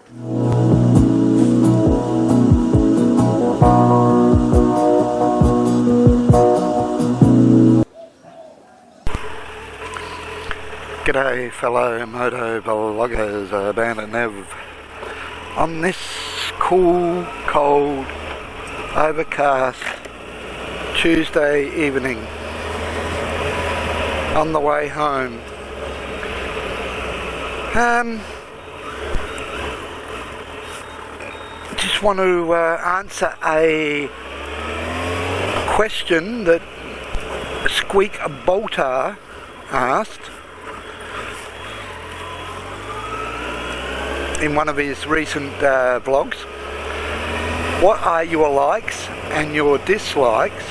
G'day fellow moto vloggers, Bandit Nev. On this cool, cold, overcast Tuesday evening, on the way home. Just want to answer a question that Squeak Boulter asked in one of his recent vlogs. What are your likes and your dislikes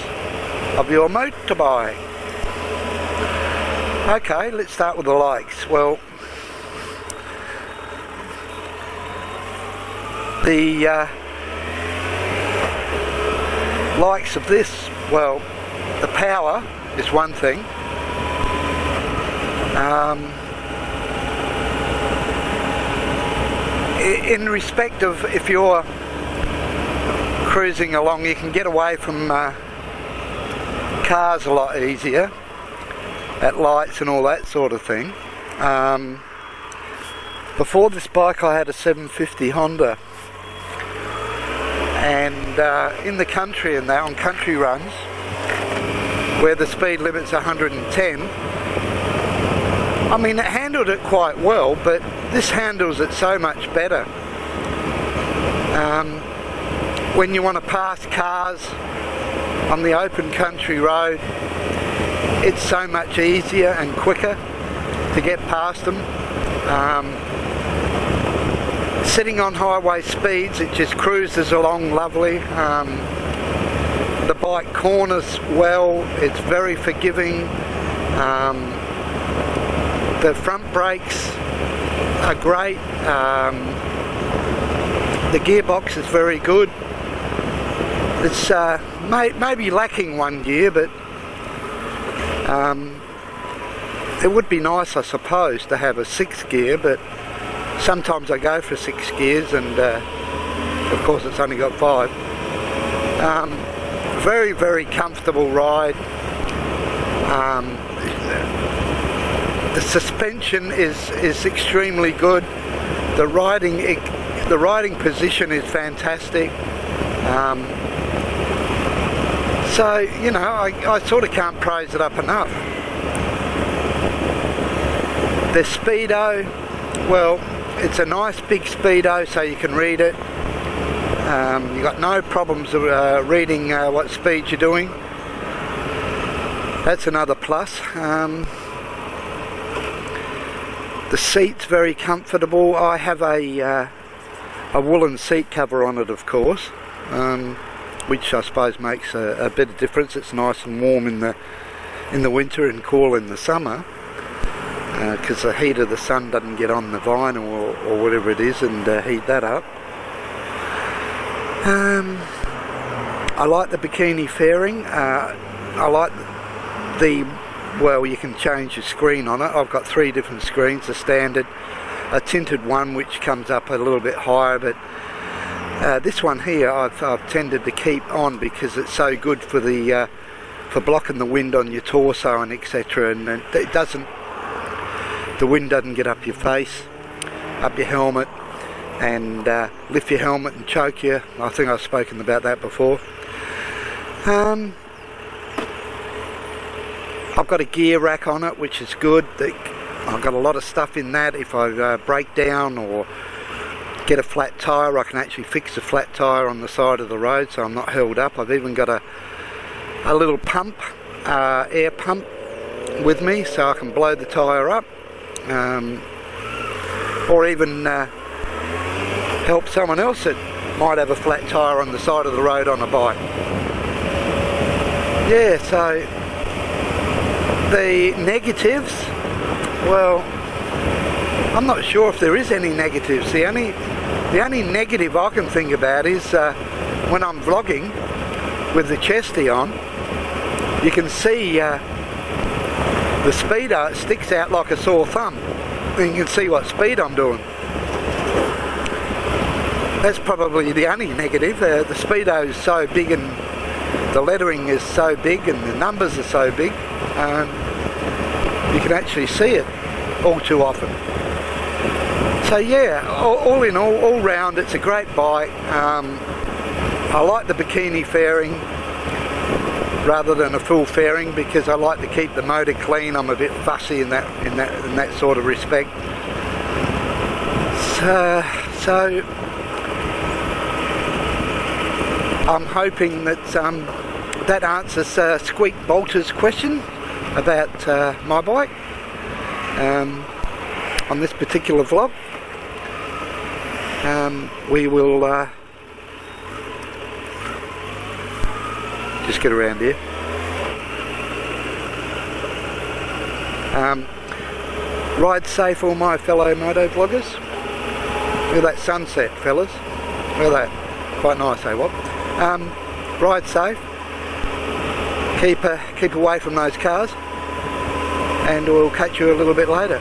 of your motorbike? Okay, let's start with the likes. Well, the likes of this, well, the power is one thing. In respect of if you're cruising along, you can get away from cars a lot easier at lights and all that sort of thing. Before this bike I had a 750 Honda, and in the country and that, on country runs where the speed limit's 110, I mean, it handled it quite well, but this handles it so much better. When you want to pass cars on the open country road, it's so much easier and quicker to get past them. Sitting on highway speeds, it just cruises along lovely. The bike corners well, it's very forgiving. The front brakes are great. The gearbox is very good. It's maybe lacking one gear, but it would be nice, I suppose, to have a 6th gear, but sometimes I go for 6 gears, and of course it's only got 5. Very, very comfortable ride. The suspension is extremely good. The riding position is fantastic. So, you know, I sort of can't praise it up enough. The speedo, well, it's a nice big speedo, so you can read it. You've got no problems reading what speed you're doing. That's another plus. The seat's very comfortable. I have a woolen seat cover on it, of course, which I suppose makes a bit of difference. It's nice and warm in the winter and cool in the summer, because the heat of the sun doesn't get on the vinyl or whatever it is and heat that up. I like the bikini fairing. I like well, you can change your screen on it. I've got 3 different screens, a standard, a tinted one which comes up a little bit higher, but this one here I've tended to keep on because it's so good for blocking the wind on your torso and etc. And it doesn't, the wind doesn't get up your face, up your helmet, and lift your helmet and choke you. I think I've spoken about that before. I've got a gear rack on it, which is good. I've got a lot of stuff in that. If I break down or get a flat tyre, I can actually fix a flat tyre on the side of the road, so I'm not held up. I've even got a little pump, air pump with me, so I can blow the tyre up, or even help someone else that might have a flat tyre on the side of the road on a bike. Yeah, so the negatives, well, I'm not sure if there is any negatives. The only negative I can think about is when I'm vlogging with the chesty on, you can see the speedo sticks out like a sore thumb, and you can see what speed I'm doing. That's probably the only negative. The Speedo is so big and the lettering is so big and the numbers are so big, you can actually see it all too often. So yeah, all in all round, it's a great bike. I like the bikini fairing rather than a full fairing because I like to keep the motor clean. I'm a bit fussy in that sort of respect. So I'm hoping that that answers Squeak Boulter's question about my bike on this particular vlog. We will just get around here. Ride safe, all my fellow moto vloggers. Look at that sunset, fellas. Look at that. Quite nice, eh, what? Ride safe. Keep away from those cars. And we'll catch you a little bit later.